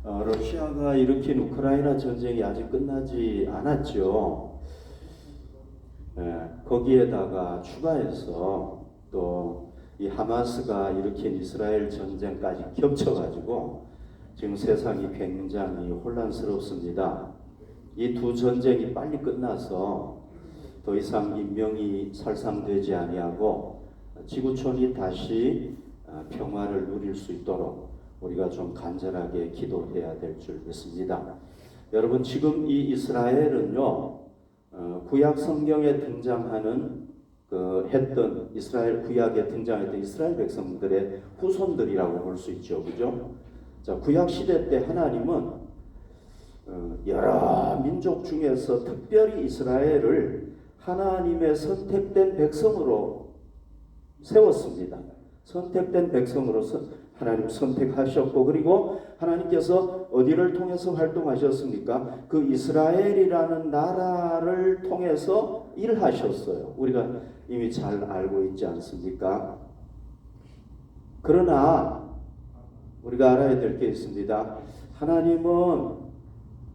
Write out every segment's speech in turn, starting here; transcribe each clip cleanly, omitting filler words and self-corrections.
러시아가 일으킨 우크라이나 전쟁이 아직 끝나지 않았죠. 거기에다가 추가해서 또 이 하마스가 일으킨 이스라엘 전쟁까지 겹쳐가지고 지금 세상이 굉장히 혼란스럽습니다. 이 두 전쟁이 빨리 끝나서 더 이상 인명이 살상되지 아니하고 지구촌이 다시 평화를 누릴 수 있도록 우리가 좀 간절하게 기도해야 될 줄 믿습니다. 여러분, 지금 이 이스라엘은요, 구약 성경에 등장하는 했던 이스라엘 구약에 등장했던 이스라엘 백성들의 후손들이라고 볼 수 있죠, 그죠? 자, 구약 시대 때 하나님은 여러 민족 중에서 특별히 이스라엘을 하나님의 선택된 백성으로 세웠습니다. 선택된 백성으로서 하나님 선택하셨고, 그리고 하나님께서 어디를 통해서 활동하셨습니까? 그 이스라엘이라는 나라를 통해서 일하셨어요. 우리가 이미 잘 알고 있지 않습니까? 그러나 우리가 알아야 될 게 있습니다. 하나님은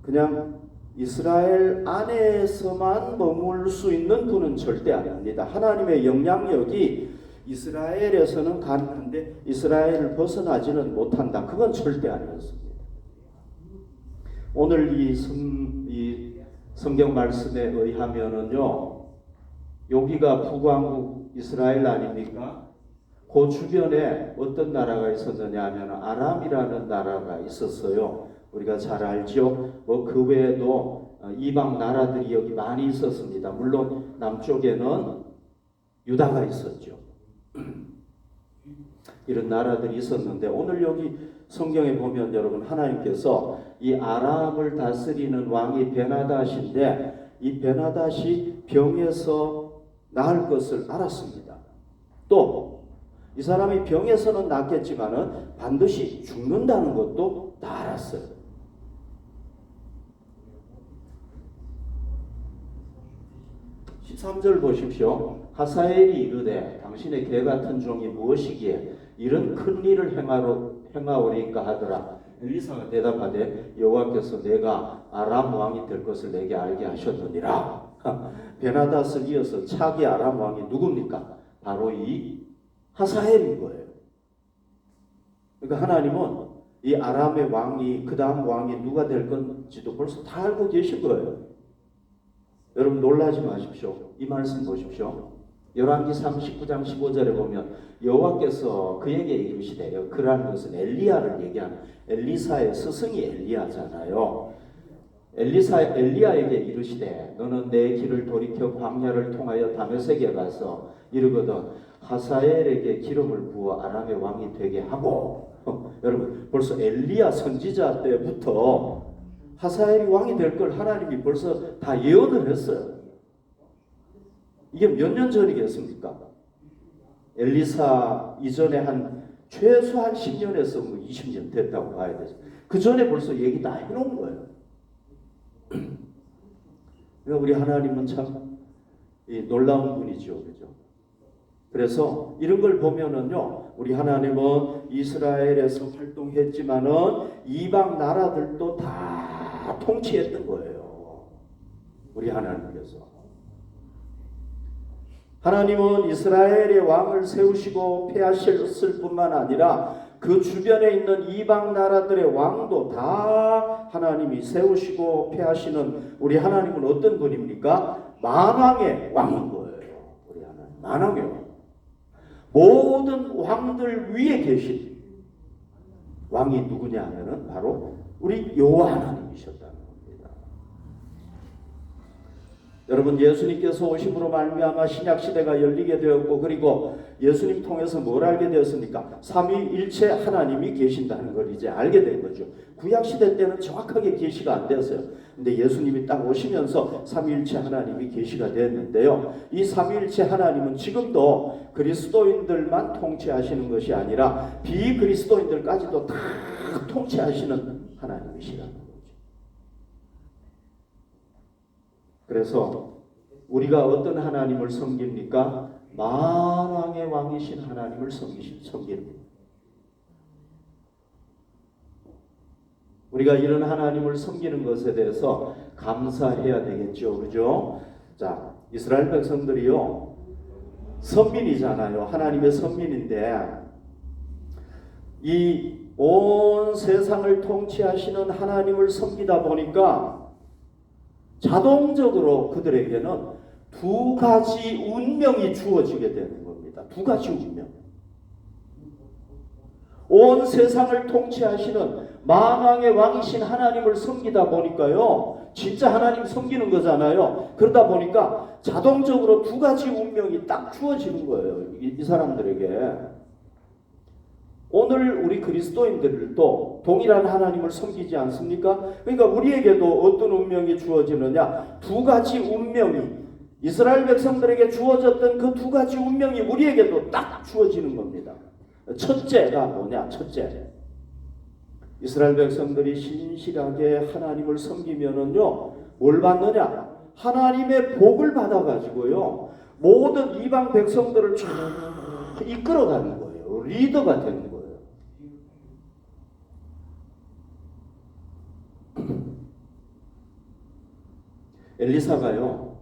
그냥 이스라엘 안에서만 머물 수 있는 분은 절대 아닙니다. 하나님의 영향력이 이스라엘에서는 가능한데 이스라엘을 벗어나지는 못한다. 그건 절대 아니었습니다. 오늘 이 성경 말씀에 의하면은요, 여기가 북왕국 이스라엘 아닙니까? 그 주변에 어떤 나라가 있었느냐 하면 아람이라는 나라가 있었어요. 우리가 잘 알죠. 그 외에도 이방 나라들이 여기 많이 있었습니다. 물론 남쪽에는 유다가 있었죠. 이런 나라들이 있었는데, 오늘 여기 성경에 보면 여러분, 하나님께서 이 아람을 다스리는 왕이 베나닷인데, 이 베나닷이 병에서 나을 것을 알았습니다. 또 이 사람이 병에서는 낫겠지만은 반드시 죽는다는 것도 다 알았어요. 13절 보십시오. 하사엘이 이르되 당신의 개 같은 종이 무엇이기에 이런 큰 일을 행하오리까 하더라. 엘리사가 대답하되 여호와께서 내가 아람 왕이 될 것을 내게 알게 하셨느니라. 베나닷을 이어서 차기 아람 왕이 누굽니까? 바로 이 하사엘인 거예요. 그러니까 하나님은 이 아람의 왕이, 그 다음 왕이 누가 될 건지도 벌써 다 알고 계신 거예요. 여러분, 놀라지 마십시오. 이 말씀 보십시오. 열왕기 39장 15절에 보면 여호와께서 그에게 이르시되, 그라는 것은 엘리야를 얘기하는, 엘리사의 스승이 엘리야잖아요. 엘리야에게 이르시되 너는 내 길을 돌이켜 광야를 통하여 다메섹에 가서 이르거든 하사엘에게 기름을 부어 아람의 왕이 되게 하고. 여러분, 벌써 엘리야 선지자 때부터 하사엘이 왕이 될 걸 하나님이 벌써 다 예언을 했어요. 이게 몇 년 전이겠습니까? 엘리사 이전에 최소한 10년에서 20년 됐다고 봐야 되죠. 그 전에 벌써 얘기 다 해놓은 거예요. 그러니까 우리 하나님은 참 놀라운 분이죠, 그죠? 그래서 이런 걸 보면은요, 우리 하나님은 이스라엘에서 활동했지만은 이방 나라들도 다 통치했던 거예요. 우리 하나님께서. 하나님은 이스라엘의 왕을 세우시고 폐하셨을 뿐만 아니라 그 주변에 있는 이방 나라들의 왕도 다 하나님이 세우시고 폐하시는 우리 하나님은 어떤 분입니까? 만왕의 왕인 거예요. 우리 하나님 만왕의 왕. 모든 왕들 위에 계신 왕이 누구냐 하면은 바로 우리 여호와 하나님이셨다는 겁니다. 여러분, 예수님께서 오심으로 말미암아 신약 시대가 열리게 되었고, 그리고 예수님 통해서 뭘 알게 되었습니까? 삼위일체 하나님이 계신다는 걸 이제 알게 된 거죠. 구약 시대 때는 정확하게 계시가 안 되었어요. 근데 예수님이 딱 오시면서 삼위일체 하나님이 계시가 되었는데요. 이 삼위일체 하나님은 지금도 그리스도인들만 통치하시는 것이 아니라 비그리스도인들까지도 다 통치하시는 하나님이시라는 거죠. 그래서 우리가 어떤 하나님을 섬깁니까? 만왕의 왕이신 하나님을 섬기는. 우리가 이런 하나님을 섬기는 것에 대해서 감사해야 되겠죠. 그죠? 자, 이스라엘 백성들이요, 선민이잖아요. 하나님의 선민인데, 이 온 세상을 통치하시는 하나님을 섬기다 보니까 자동적으로 그들에게는 두 가지 운명이 주어지게 되는 겁니다. 두 가지 운명. 온 세상을 통치하시는 만왕의 왕이신 하나님을 섬기다 보니까요, 진짜 하나님 섬기는 거잖아요. 그러다 보니까 자동적으로 두 가지 운명이 딱 주어지는 거예요. 이 사람들에게. 오늘 우리 그리스도인들도 동일한 하나님을 섬기지 않습니까? 그러니까 우리에게도 어떤 운명이 주어지느냐? 두 가지 운명이, 이스라엘 백성들에게 주어졌던 그 두 가지 운명이 우리에게도 딱 주어지는 겁니다. 첫째가 뭐냐? 첫째, 이스라엘 백성들이 신실하게 하나님을 섬기면은요, 뭘 받느냐? 하나님의 복을 받아가지고요, 모든 이방 백성들을 쫙 이끌어가는 거예요. 리더가 되는 거예요. 엘리사가요,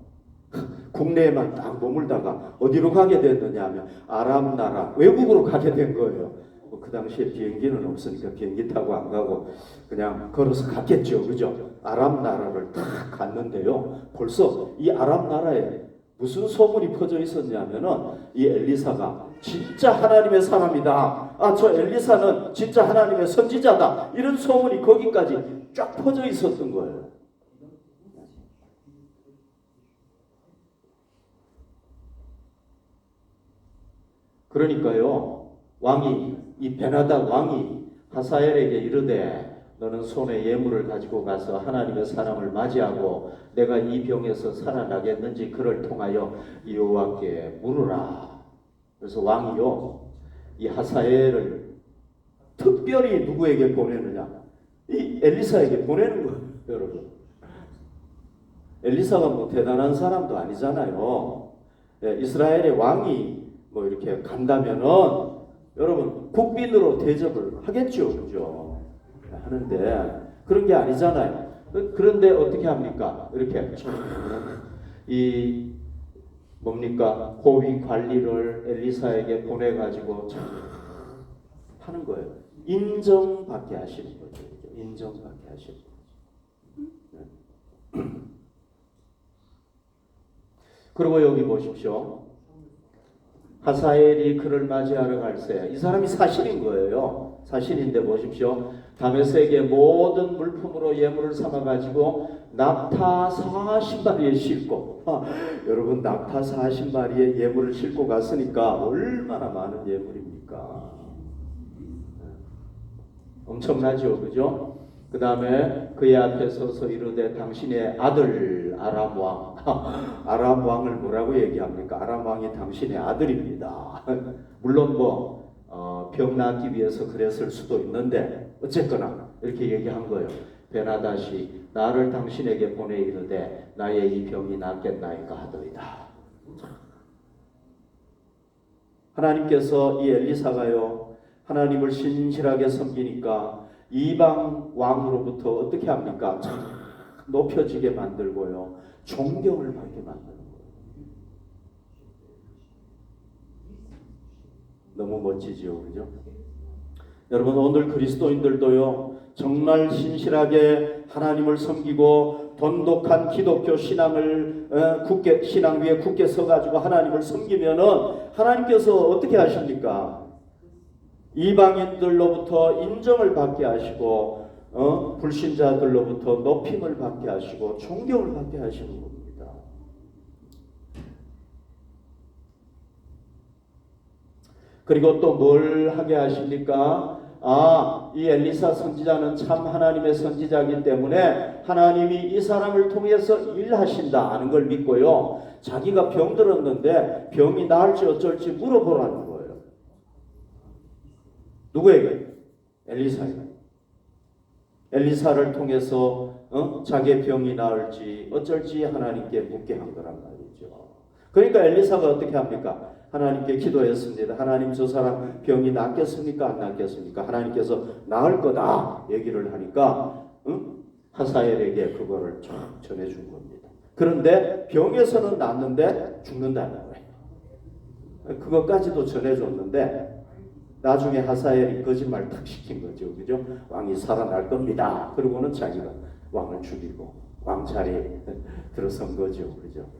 국내에만 딱 머물다가 어디로 가게 됐느냐 하면 아람 나라, 외국으로 가게 된 거예요. 그 당시에 비행기는 없으니까 비행기 타고 안 가고 그냥 걸어서 갔겠죠. 그죠? 아람 나라를 딱 갔는데요, 벌써 이 아람 나라에 무슨 소문이 퍼져 있었냐면은 이 엘리사가 진짜 하나님의 사람이다. 아, 저 엘리사는 진짜 하나님의 선지자다. 이런 소문이 거기까지 쫙 퍼져 있었던 거예요. 그러니까요, 왕이, 이 베나닥 왕이 하사엘에게 이르되, 너는 손에 예물을 가지고 가서 하나님의 사람을 맞이하고 내가 이 병에서 살아나겠는지 그를 통하여 여호와께 물으라. 그래서 왕이요, 이 하사엘을 특별히 누구에게 보내느냐? 이 엘리사에게 보내는 거예요, 여러분. 엘리사가 뭐 대단한 사람도 아니잖아요. 이스라엘의 왕이 뭐 이렇게 간다면은 여러분 국빈으로 대접을 하겠죠, 그죠? 하는데 그런 게 아니잖아요. 그런데 어떻게 합니까? 이렇게 이 뭡니까? 고위 관리를 엘리사에게 보내가지고 하는 거예요. 인정받게 하시는 거죠. 인정받게 하시는 거죠. 그리고 여기 보십시오. 하사엘이 그를 맞이하러 갈새, 이 사람이 사신인 거예요. 사신인데 보십시오. 다메섹의 모든 물품으로 예물을 삼아가지고 낙타 40마리에 싣고, 여러분 낙타 40마리에 예물을 싣고 갔으니까 얼마나 많은 예물입니까? 엄청나죠, 그죠? 그 다음에 그의 앞에 서서 이르되 당신의 아들 아람 왕, 아람 왕을 뭐라고 얘기합니까? 아람 왕이 당신의 아들입니다. 물론 병 낫기 위해서 그랬을 수도 있는데 어쨌거나 이렇게 얘기한 거예요. 베나다시 나를 당신에게 보내 이르되 나의 이 병이 낫겠나이까 하더이다. 하나님께서 이 엘리사가요, 하나님을 신실하게 섬기니까 이방 왕으로부터 어떻게 합니까? 높여지게 만들고요, 존경을 받게 만드는 거예요. 너무 멋지죠, 그죠? 여러분, 오늘 그리스도인들도요, 정말 신실하게 하나님을 섬기고 돈독한 기독교 신앙을 신앙 위에 굳게 서가지고 하나님을 섬기면은 하나님께서 어떻게 하십니까? 이방인들로부터 인정을 받게 하시고 불신자들로부터 높임을 받게 하시고 존경을 받게 하시는 겁니다. 그리고 또 뭘 하게 하십니까? 이 엘리사 선지자는 참 하나님의 선지자이기 때문에 하나님이 이 사람을 통해서 일하신다 하는 걸 믿고요, 자기가 병들었는데 병이 나을지 어쩔지 물어보라는 거예요. 누구에게? 엘리사에게. 엘리사를 통해서 자기의 병이 나을지 어쩔지 하나님께 묻게 한 거란 말이죠. 그러니까 엘리사가 어떻게 합니까? 하나님께 기도했습니다. 하나님 저 사람 병이 낫겠습니까? 안 낫겠습니까? 하나님께서 나을 거다 얘기를 하니까 하사엘에게 그거를 쫙 전해준 겁니다. 그런데 병에서는 낫는데 죽는다는 거예요. 그것까지도 전해줬는데 나중에 하사엘이 거짓말 탁 시킨 거죠. 그죠? 왕이 살아날 겁니다. 그러고는 자기가 왕을 죽이고 왕 자리에 들어선 거죠. 그죠?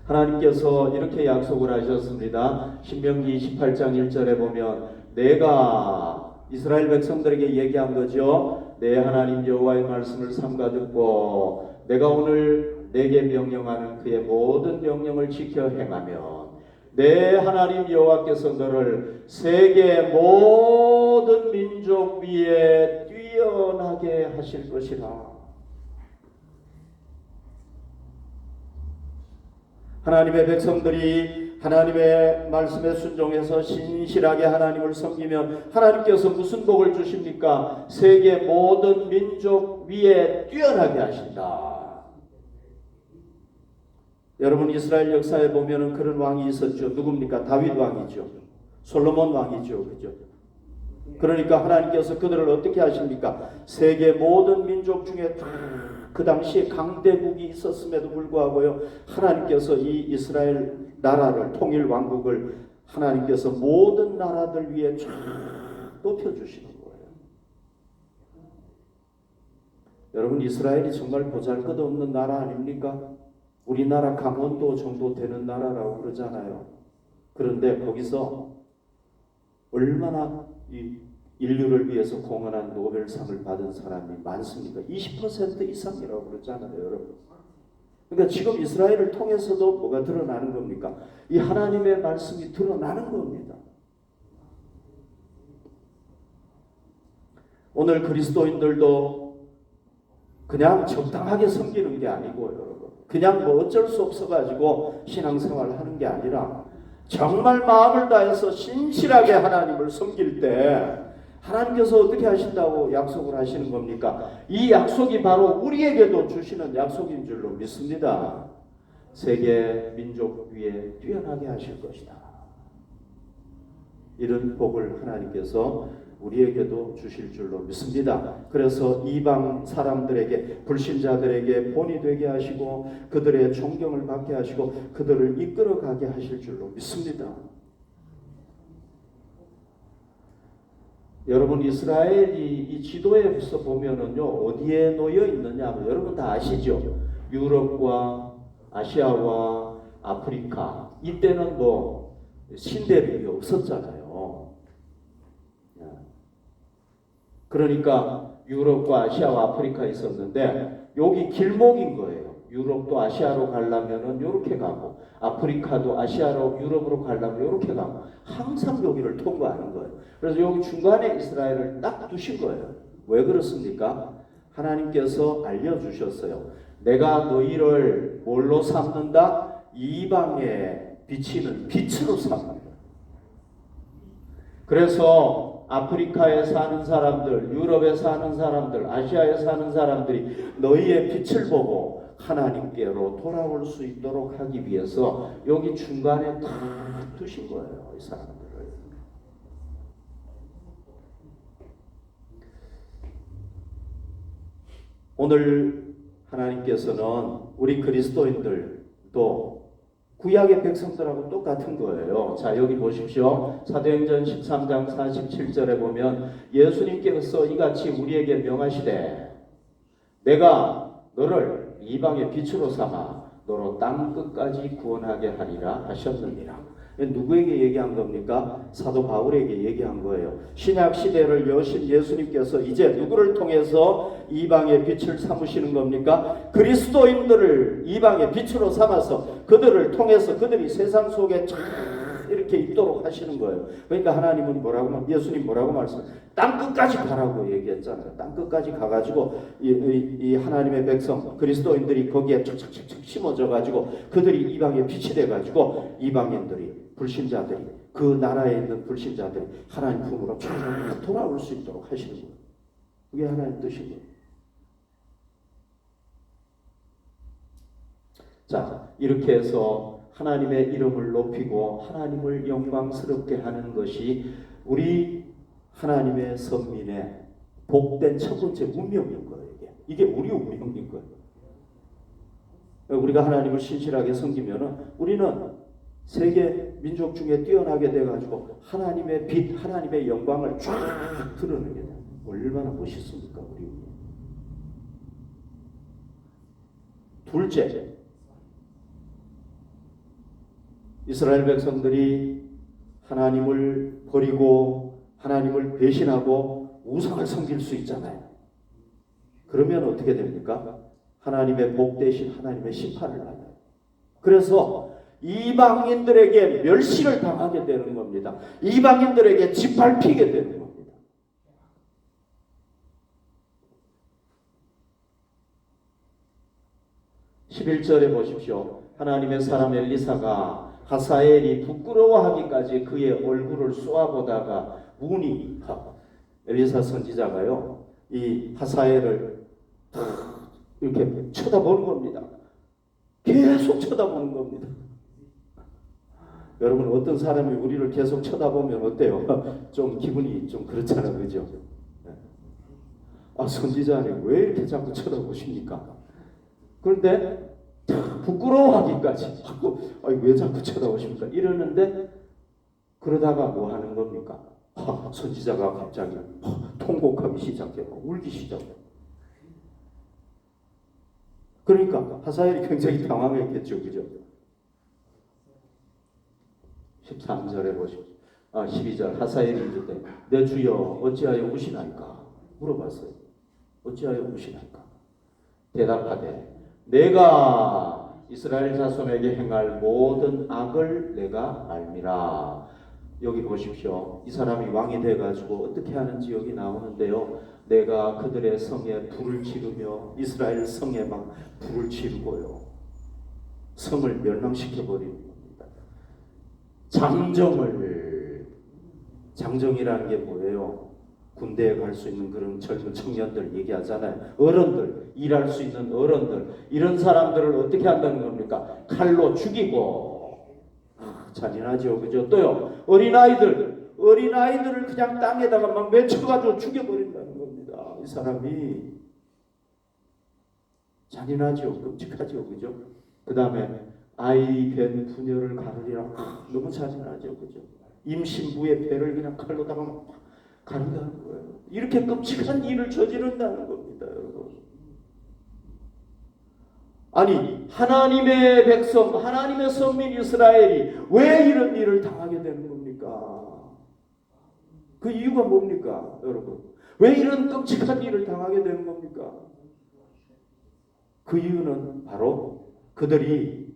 하나님께서 이렇게 약속을 하셨습니다. 신명기 28장 1절에 보면 내가 이스라엘 백성들에게 얘기한 거죠. 내 하나님 여호와의 말씀을 삼가 듣고 내가 오늘 내게 명령하는 그의 모든 명령을 지켜 행하면 내 하나님 여호와께서 너를 세계 모든 민족 위에 뛰어나게 하실 것이라. 하나님의 백성들이 하나님의 말씀에 순종해서 신실하게 하나님을 섬기면 하나님께서 무슨 복을 주십니까? 세계 모든 민족 위에 뛰어나게 하신다. 여러분 이스라엘 역사에 보면은 그런 왕이 있었죠. 누굽니까? 다윗 왕이죠. 솔로몬 왕이죠. 그죠? 그러니까 하나님께서 그들을 어떻게 하십니까? 세계 모든 민족 중에 다 그 당시에 강대국이 있었음에도 불구하고요. 하나님께서 이 이스라엘 나라를 통일 왕국을 하나님께서 모든 나라들 위에 쫙 높여주시는 거예요. 여러분 이스라엘이 정말 보잘것없는 나라 아닙니까? 우리나라 강원도 정도 되는 나라라고 그러잖아요. 그런데 거기서 얼마나 이 인류를 위해서 공헌한 노벨상을 받은 사람이 많습니까? 20% 이상이라고 그러잖아요, 여러분. 그러니까 지금 이스라엘을 통해서도 뭐가 드러나는 겁니까? 이 하나님의 말씀이 드러나는 겁니다. 오늘 그리스도인들도 그냥 적당하게 섬기는 게 아니고 여러분. 그냥 뭐 어쩔 수 없어가지고 신앙생활을 하는 게 아니라 정말 마음을 다해서 신실하게 하나님을 섬길 때 하나님께서 어떻게 하신다고 약속을 하시는 겁니까? 이 약속이 바로 우리에게도 주시는 약속인 줄로 믿습니다. 세계 민족 위에 뛰어나게 하실 것이다. 이런 복을 하나님께서 우리에게도 주실 줄로 믿습니다. 그래서 이방 사람들에게 불신자들에게 본이 되게 하시고 그들의 존경을 받게 하시고 그들을 이끌어가게 하실 줄로 믿습니다. 여러분 이스라엘이 이 지도에서 보면은요 어디에 놓여 있느냐 여러분 다 아시죠? 유럽과 아시아와 아프리카 이때는 뭐 신대륙이 없었잖아요. 그러니까 유럽과 아시아와 아프리카에 있었는데 여기 길목인 거예요. 유럽도 아시아로 가려면은 이렇게 가고 아프리카도 아시아로 유럽으로 가려면 이렇게 가고 항상 여기를 통과하는 거예요. 그래서 여기 중간에 이스라엘을 딱 두신 거예요. 왜 그렇습니까? 하나님께서 알려주셨어요. 내가 너희를 뭘로 삼는다? 이방에 비치는 빛으로 삼는다. 그래서 아프리카에 사는 사람들, 유럽에 사는 사람들, 아시아에 사는 사람들이 너희의 빛을 보고 하나님께로 돌아올 수 있도록 하기 위해서 여기 중간에 딱 두신 거예요. 이 사람들을. 오늘 하나님께서는 우리 그리스도인들도 구약의 백성들하고 똑같은 거예요. 자, 여기 보십시오. 사도행전 13장 47절에 보면 예수님께서 이같이 우리에게 명하시되 내가 너를 이방의 빛으로 삼아 너로 땅 끝까지 구원하게 하리라 하셨느니라. 누구에게 얘기한 겁니까? 사도 바울에게 얘기한 거예요. 신약 시대를 여신 예수님께서 이제 누구를 통해서 이방의 빛을 삼으시는 겁니까? 그리스도인들을 이방의 빛으로 삼아서 그들을 통해서 그들이 세상 속에 쫙 이렇게 있도록 하시는 거예요. 그러니까 하나님은 뭐라고, 예수님 뭐라고 말씀하세요? 땅 끝까지 가라고 얘기했잖아요. 땅 끝까지 가가지고 이 하나님의 백성 그리스도인들이 거기에 착착착착 심어져 가지고 그들이 이방의 빛이 돼 가지고 이방인들이 불신자들이 그 나라에 있는 불신자들이 하나님 품으로 쫙 돌아올 수 있도록 하시는 거예요. 그게 하나님 뜻인 거예요. 자, 이렇게 해서 하나님의 이름을 높이고 하나님을 영광스럽게 하는 것이 우리 하나님의 선민의 복된 첫 번째 운명인 거예요. 이게 우리 운명인 거예요. 우리가 하나님을 신실하게 섬기면 우리는 세계 민족 중에 뛰어나게 돼가지고 하나님의 빛, 하나님의 영광을 쫙 드러내게 돼요. 얼마나 멋있습니까, 우리. 둘째, 이스라엘 백성들이 하나님을 버리고 하나님을 배신하고 우상을 섬길 수 있잖아요. 그러면 어떻게 됩니까? 하나님의 복 대신 하나님의 심판을 받아요. 그래서 이방인들에게 멸시를 당하게 되는 겁니다. 이방인들에게 짓밟히게 되는 겁니다. (11절에) 보십시오. 하나님의 사람 엘리사가 하사엘이 부끄러워하기까지 그의 얼굴을 쏘아보다가 문이 엘리사 선지자가요, 이 하사엘을 이렇게 쳐다보는 겁니다. 계속 쳐다보는 겁니다. 여러분, 어떤 사람이 우리를 계속 쳐다보면 어때요? 좀 기분이 좀 그렇잖아요, 그죠? 아, 선지자님 왜 이렇게 자꾸 쳐다보십니까? 그런데 부끄러워하기까지 왜 자꾸 쳐다보십니까? 이러는데 그러다가 뭐 하는 겁니까? 선지자가 갑자기 통곡하기 시작해요. 울기 시작해요. 그러니까 하사엘이 굉장히 당황했겠죠, 그죠? 13절에 보십시오. 12절 하사엘이 이르되 내 주여 어찌하여 우시나이까? 물어봤어요. 어찌하여 우시나이까? 대답하되 내가 이스라엘 자손에게 행할 모든 악을 내가 알미라. 여기 보십시오. 이 사람이 왕이 돼가지고 어떻게 하는지 여기 나오는데요. 내가 그들의 성에 불을 지르며 이스라엘 성에 막 불을 지르고요. 성을 멸망시켜버리는 겁니다. 장정이라는 게 뭐예요? 군대에 갈 수 있는 그런 젊은 청년들 얘기하잖아요. 어른들, 일할 수 있는 어른들, 이런 사람들을 어떻게 한다는 겁니까? 칼로 죽이고. 잔인하죠, 그죠? 또요, 어린아이들을 그냥 땅에다가 막 맺혀가지고 죽여버린다는 겁니다. 이 사람이 잔인하죠, 끔찍하죠, 그죠? 그 다음에 아이 벤 부녀를 가르리라. 너무 잔인하죠, 그죠? 임신부의 배를 그냥 칼로다가 막 가른다는 거예요. 이렇게 끔찍한 일을 저지른다는 겁니다, 여러분. 아니, 하나님의 백성, 하나님의 선민 이스라엘이 왜 이런 일을 당하게 되는 겁니까? 그 이유가 뭡니까, 여러분? 왜 이런 끔찍한 일을 당하게 되는 겁니까? 그 이유는 바로 그들이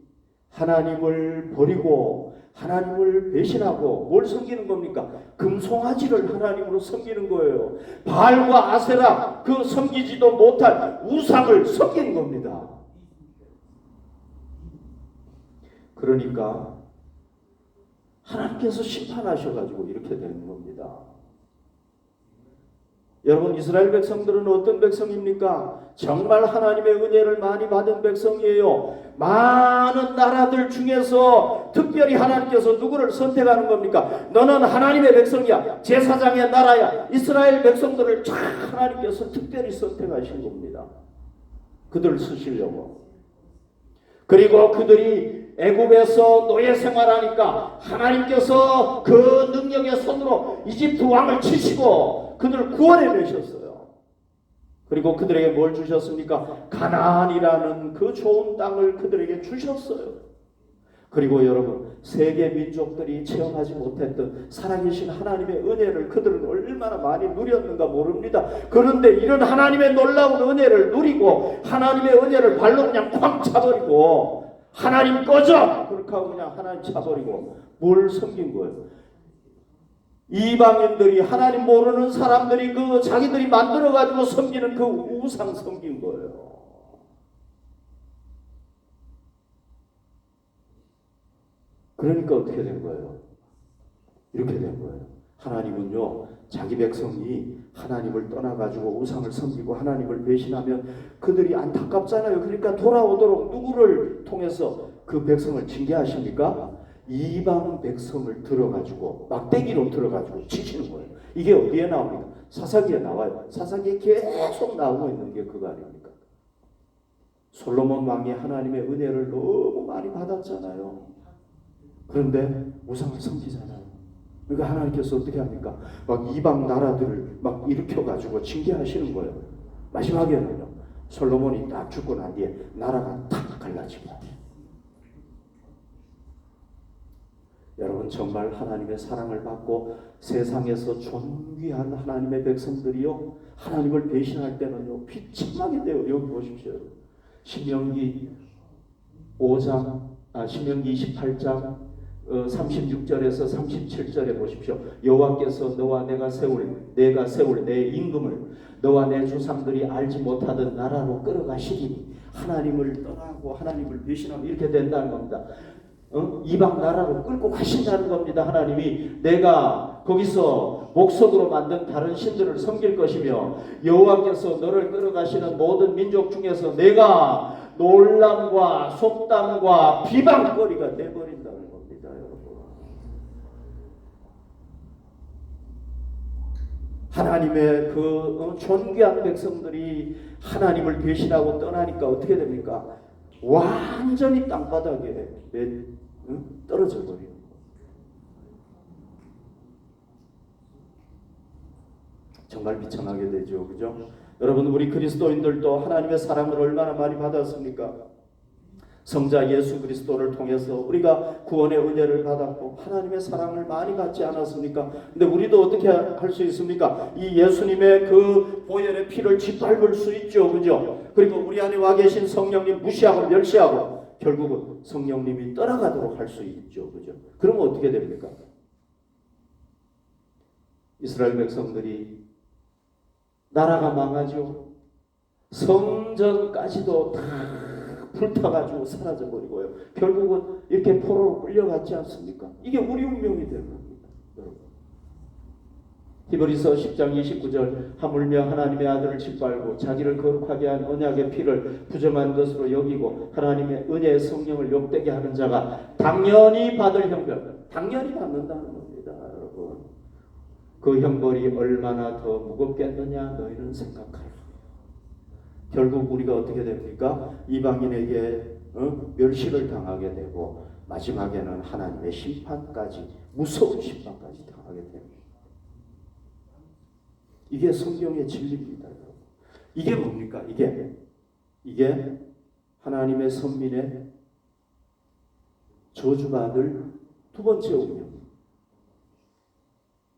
하나님을 버리고 하나님을 배신하고 뭘 섬기는 겁니까? 금송아지를 하나님으로 섬기는 거예요. 바알과 아세라, 그 섬기지도 못할 우상을 섬기는 겁니다. 그러니까 하나님께서 심판하셔가지고 이렇게 되는 겁니다. 여러분, 이스라엘 백성들은 어떤 백성입니까? 정말 하나님의 은혜를 많이 받은 백성이에요. 많은 나라들 중에서 특별히 하나님께서 누구를 선택하는 겁니까? 너는 하나님의 백성이야. 제사장의 나라야. 이스라엘 백성들을 쫙 하나님께서 특별히 선택하신 겁니다. 그들을 쓰시려고. 그리고 그들이 애굽에서 노예 생활하니까 하나님께서 그 능력의 손으로 이집트 왕을 치시고 그들을 구원해내셨어요. 그리고 그들에게 뭘 주셨습니까? 가나안이라는 그 좋은 땅을 그들에게 주셨어요. 그리고 여러분, 세계 민족들이 체험하지 못했던 살아계신 하나님의 은혜를 그들은 얼마나 많이 누렸는가 모릅니다. 그런데 이런 하나님의 놀라운 은혜를 누리고 하나님의 은혜를 발로 그냥 쾅 차버리고 하나님 꺼져! 그렇게 하고 그냥 하나님 차버리고 뭘 섬긴 거예요? 이방인들이, 하나님 모르는 사람들이 그 자기들이 만들어가지고 섬기는 그 우상 섬긴 거예요. 그러니까 어떻게 된 거예요? 이렇게 된 거예요. 하나님은요, 자기 백성이 하나님을 떠나가지고 우상을 섬기고 하나님을 배신하면 그들이 안타깝잖아요. 그러니까 돌아오도록 누구를 통해서 그 백성을 징계하십니까? 이방 백성을 들어가지고 막대기로 들어가지고 치시는 거예요. 이게 어디에 나옵니까? 사사기에 나와요. 사사기에 계속 나오고 있는 게 그거 아닙니까? 솔로몬 왕이 하나님의 은혜를 너무 많이 받았잖아요. 그런데 우상을 섬기잖아요. 그러니까 하나님께서 어떻게 합니까? 막 이방 나라들을 막 일으켜가지고 징계하시는 거예요. 마지막에는요, 솔로몬이 딱 죽고 난 뒤에 나라가 탁 갈라집니다. 여러분, 정말 하나님의 사랑을 받고 세상에서 존귀한 하나님의 백성들이요, 하나님을 배신할 때는요 비참하게 돼요. 여기 보십시오. 신명기 28장 36절에서 37절에 보십시오. 여호와께서 내가 세울 내 임금을 너와 내 조상들이 알지 못하던 나라로 끌어가시리니 하나님을 떠나고 하나님을 배신하면 이렇게 된다는 겁니다. 이방 나라로 끌고 가신다는 겁니다. 하나님이 내가 거기서 목석으로 만든 다른 신들을 섬길 것이며 여호와께서 너를 끌어가시는 모든 민족 중에서 내가 놀람과 속담과 비방거리가 돼버린다는 겁니다. 여러분, 하나님의 그 존귀한 백성들이 하나님을 배신하고 떠나니까 어떻게 됩니까? 완전히 땅바닥에 떨어져 버리는 거예요. 정말 비참하게 되죠. 그죠? 여러분, 우리 그리스도인들도 하나님의 사랑을 얼마나 많이 받았습니까? 성자 예수 그리스도를 통해서 우리가 구원의 은혜를 받았고 하나님의 사랑을 많이 받지 않았습니까? 근데 우리도 어떻게 할 수 있습니까? 이 예수님의 그 보혈의 피를 짓밟을 수 있죠. 그죠? 그리고 우리 안에 와 계신 성령님 무시하고 멸시하고 결국은 성령님이 떠나가도록 할 수 있죠. 그죠? 그러면 어떻게 됩니까? 이스라엘 백성들이 나라가 망하죠. 성전까지도 다 불타가지고 사라져버리고요. 결국은 이렇게 포로로 끌려갔지 않습니까? 이게 우리 운명이 되는 겁니다. 여러분, 히브리서 10장 29절 하물며 하나님의 아들을 짓밟고 자기를 거룩하게 한 언약의 피를 부정한 것으로 여기고 하나님의 은혜의 성령을 욕되게 하는 자가 당연히 받을 형벌, 당연히 받는다는 겁니다. 여러분, 그 형벌이 얼마나 더 무겁겠느냐 너희는 생각하라. 결국 우리가 어떻게 됩니까? 이방인에게 멸시를 당하게 되고 마지막에는 하나님의 심판까지, 무서운 심판까지 당하게 됩니다. 이게 성경의 진리입니다. 이게 뭡니까? 이게 하나님의 선민의 저주받을 두 번째 운명.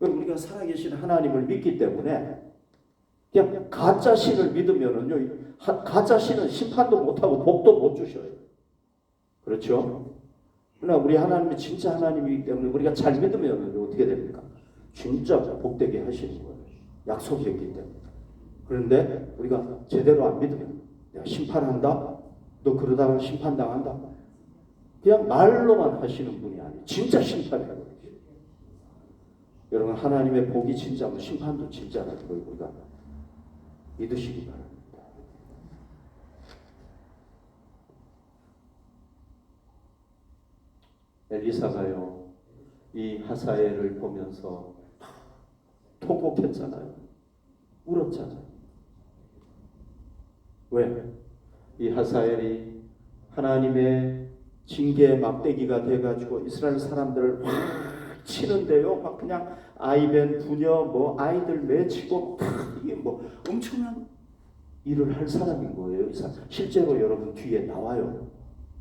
우리가 살아계신 하나님을 믿기 때문에 그냥 가짜 신을 믿으면은요, 가짜 신은 심판도 못하고 복도 못 주셔요. 그렇죠? 그러나 우리 하나님이 진짜 하나님이기 때문에 우리가 잘 믿으면 어떻게 됩니까? 진짜 복되게 하시는 거예요. 약속이 있기 때문에. 그런데 우리가 제대로 안 믿으면 내가 심판한다? 너 그러다가 심판당한다? 그냥 말로만 하시는 분이 아니에요. 진짜 심판해요. 여러분, 하나님의 복이 진짜고 심판도 진짜라는 걸 우리가 믿으시기 바랍니다. 엘리사가요, 이 하사엘을 보면서 통곡했잖아요. 울었잖아요. 왜? 이 하사엘이 하나님의 징계의 막대기가 돼가지고 이스라엘 사람들을 확 치는데요. 막 그냥 아이벤 부녀 뭐 아이들 매치고 이게 뭐 엄청난 일을 할 사람인 거예요. 실제로 여러분 뒤에 나와요.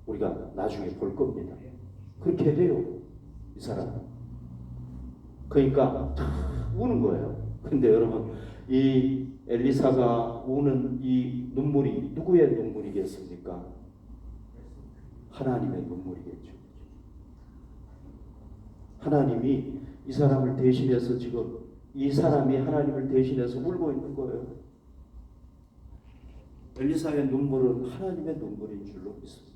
우리가 나중에 볼 겁니다. 그렇게 해요. 이 사람. 그러니까 우는 거예요. 근데 여러분, 이 엘리사가 우는 이 눈물이 누구의 눈물이겠습니까? 하나님의 눈물이겠죠. 하나님이 이 사람을 대신해서 지금 이 사람이 하나님을 대신해서 울고 있는 거예요. 엘리사의 눈물은 하나님의 눈물인 줄로 믿습니다.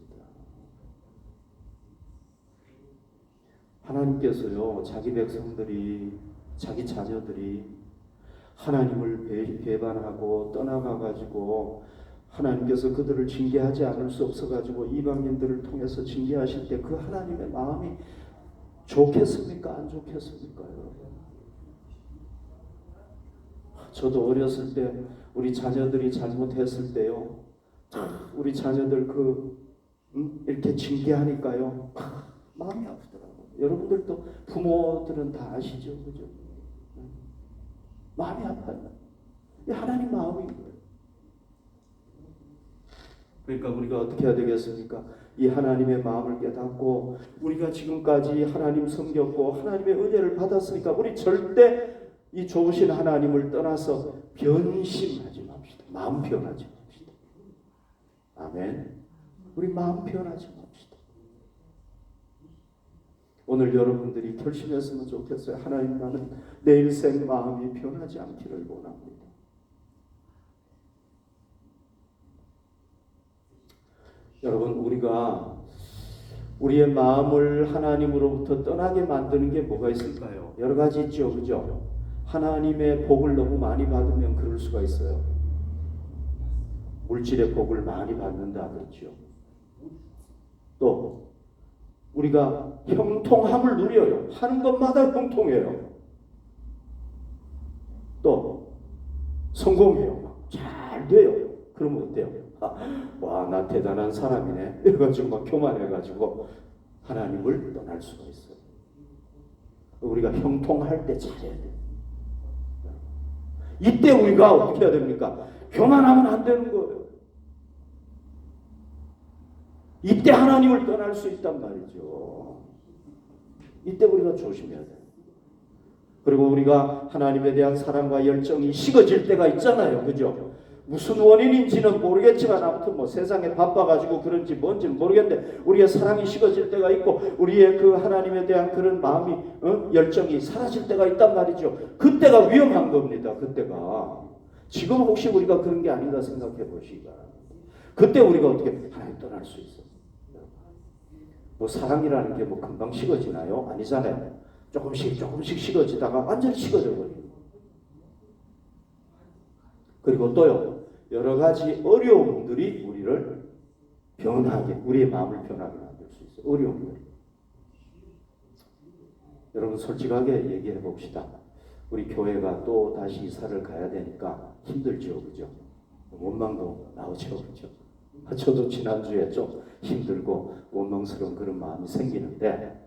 하나님께서요, 자기 백성들이 자기 자녀들이 하나님을 배반하고 떠나가가지고 하나님께서 그들을 징계하지 않을 수 없어가지고 이방인들을 통해서 징계하실 때 그 하나님의 마음이 좋겠습니까? 안 좋겠습니까? 여러분? 저도 어렸을 때 우리 자녀들이 잘못했을 때요, 우리 자녀들 이렇게 징계하니까요, 마음이 아프더라고요. 여러분들도 부모들은 다 아시죠, 그죠? 마음이 아파요. 이 하나님 마음인 거예요. 그러니까 우리가 어떻게 해야 되겠습니까? 이 하나님의 마음을 깨닫고 우리가 지금까지 하나님 섬겼고 하나님의 은혜를 받았으니까 우리 절대 이 좋으신 하나님을 떠나서 변심하지 맙시다. 마음 변하지 맙시다. 아멘. 우리 마음 변하지 맙시다. 오늘 여러분들이 결심했으면 좋겠어요. 하나님, 나는 내 일생 마음이 변하지 않기를 원합니다. 여러분, 우리가 우리의 마음을 하나님으로부터 떠나게 만드는 게 뭐가 있을까요? 여러 가지 있죠, 그죠? 하나님의 복을 너무 많이 받으면 그럴 수가 있어요. 물질의 복을 많이 받는다 그렇죠. 또 우리가 형통함을 누려요. 하는 것마다 형통해요. 또 성공해요. 잘 돼요. 그러면 어때요? 와, 나 대단한 사람이네. 이래가지고 막 교만해가지고 하나님을 떠날 수가 있어요. 우리가 형통할 때 잘해야 돼요. 이때 우리가 어떻게 해야 됩니까? 교만하면 안 되는 거예요. 이때 하나님을 떠날 수 있단 말이죠. 이때 우리가 조심해야 돼요. 그리고 우리가 하나님에 대한 사랑과 열정이 식어질 때가 있잖아요. 그죠? 무슨 원인인지는 모르겠지만 아무튼 뭐 세상에 바빠가지고 그런지 뭔지는 모르겠는데 우리의 사랑이 식어질 때가 있고 우리의 그 하나님에 대한 그런 마음이 열정이 사라질 때가 있단 말이죠. 그때가 위험한 겁니다. 그때가. 지금 혹시 우리가 그런 게 아닌가 생각해 보시기 바랍니다. 그때 우리가 어떻게 하나님 떠날 수 있어요. 뭐 사랑이라는 게 뭐 금방 식어지나요? 아니잖아요. 조금씩 식어지다가 완전히 식어져 버려요. 그리고 또요, 여러 가지 어려움들이 우리를 변하게, 우리의 마음을 변하게 만들 수 있어요. 어려움들. 여러분 솔직하게 얘기해 봅시다. 우리 교회가 또 다시 이사를 가야 되니까 힘들죠, 그죠? 원망도 나오죠, 그죠? 저도 지난주에 좀 힘들고 원망스러운 그런 마음이 생기는데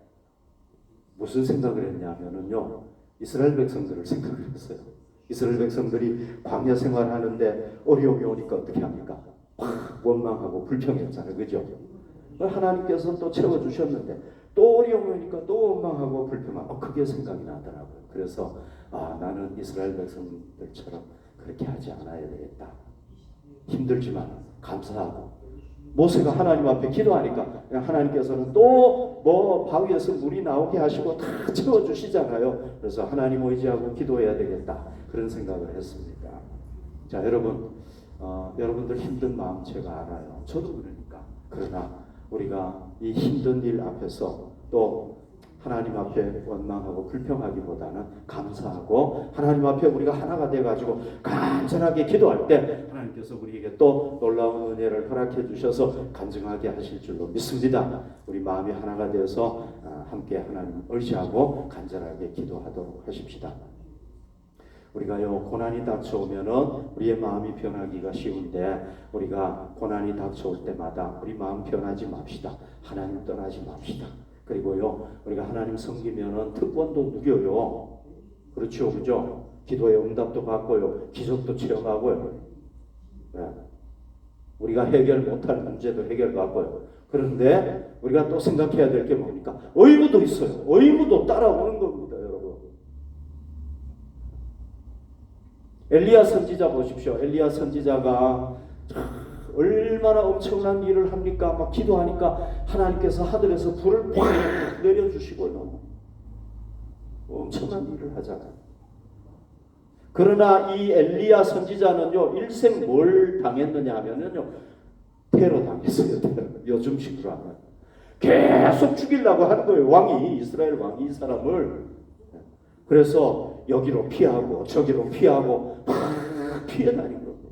무슨 생각을 했냐면요, 이스라엘 백성들을 생각을 했어요. 이스라엘 백성들이 광야 생활하는데 어려움이 오니까 어떻게 합니까? 확 원망하고 불평했잖아요, 그죠? 하나님께서 또 채워주셨는데 또 어려움이 오니까 또 원망하고 불평하고 그게 생각이 나더라고요. 그래서 나는 이스라엘 백성들처럼 그렇게 하지 않아야 되겠다. 힘들지만 감사하고 모세가 하나님 앞에 기도하니까 하나님께서는 또 뭐 바위에서 물이 나오게 하시고 다 채워주시잖아요. 그래서 하나님 의지하고 기도해야 되겠다 그런 생각을 했습니다. 자, 여러분, 여러분들 힘든 마음 제가 알아요. 저도 그러니까. 그러나 우리가 이 힘든 일 앞에서 또 하나님 앞에 원망하고 불평하기보다는 감사하고 하나님 앞에 우리가 하나가 돼가지고 간절하게 기도할 때 하나님께서 우리에게 또 놀라운 은혜를 허락해 주셔서 간증하게 하실 줄로 믿습니다. 우리 마음이 하나가 되어서 함께 하나님 의지하고 간절하게 기도하도록 하십시다. 우리가요, 고난이 닥쳐오면은 우리의 마음이 변하기가 쉬운데 우리가 고난이 닥쳐올 때마다 우리 마음 변하지 맙시다. 하나님 떠나지 맙시다. 그리고요, 우리가 하나님 섬기면은 특권도 누려요. 그렇죠, 그죠? 기도의 응답도 받고요, 기적도 체험하고요. 네. 우리가 해결 못할 문제도 해결받고요. 그런데 우리가 또 생각해야 될 게 뭡니까? 의무도 있어요. 의무도 따라오는 겁니다, 여러분. 엘리야 선지자 보십시오. 엘리야 선지자가 얼마나 엄청난 일을 합니까? 막 기도하니까 하나님께서 하늘에서 불을 팍 내려주시고요. 엄청난 일을 하잖아요. 그러나 이 엘리야 선지자는요, 일생 뭘 당했느냐 하면요, 테러 당했어요. 테러. 요즘식으로 하면 계속 죽이려고 하는 거예요. 왕이, 이스라엘 왕이 이 사람을. 그래서 여기로 피하고 저기로 피하고 막 피해 다닌 겁니다.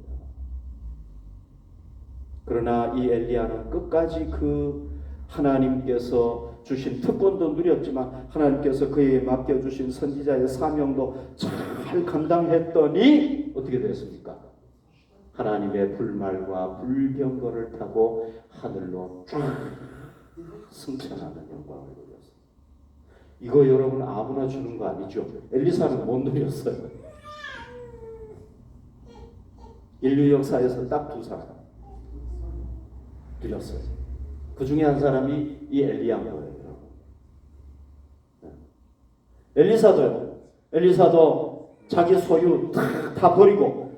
그러나 이 엘리야는 끝까지 그 하나님께서 주신 특권도 누렸지만 하나님께서 그에게 맡겨주신 선지자의 사명도 잘 감당했더니 어떻게 됐습니까? 하나님의 불말과 불경거를 타고 하늘로 쫙 승천하는 영광을 누렸어요. 이거 여러분 아무나 주는 거 아니죠? 엘리사는 못 누렸어요. 인류 역사에서 딱 두 사람 누렸어요. 그 중에 한 사람이 이 엘리야인 거예요. 엘리사도 자기 소유 다 버리고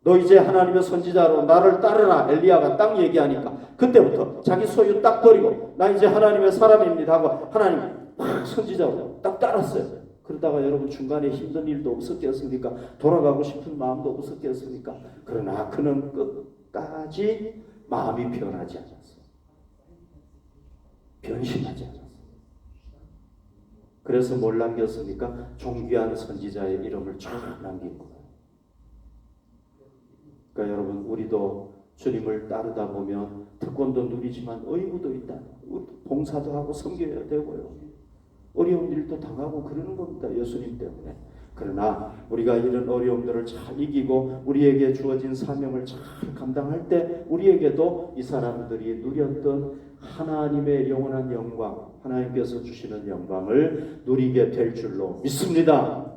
너 이제 하나님의 선지자로 나를 따르라 엘리야가 딱 얘기하니까 그때부터 자기 소유 딱 버리고 나 이제 하나님의 사람입니다 하고 하나님 선지자로 딱 따랐어요. 그러다가 여러분 중간에 힘든 일도 없었겠습니까? 돌아가고 싶은 마음도 없었겠습니까? 그러나 그는 끝까지 마음이 변하지 않았어요. 변심하지 않았어요. 그래서 뭘 남겼습니까? 존귀한 선지자의 이름을 쫙 남긴 거예요. 그러니까 여러분 우리도 주님을 따르다 보면 특권도 누리지만 의무도 있다. 봉사도 하고 섬겨야 되고요. 어려운 일도 당하고 그러는 겁니다. 예수님 때문에. 그러나 우리가 이런 어려움들을 잘 이기고 우리에게 주어진 사명을 잘 감당할 때 우리에게도 이 사람들이 누렸던 하나님의 영원한 영광, 하나님께서 주시는 영광을 누리게 될 줄로 믿습니다.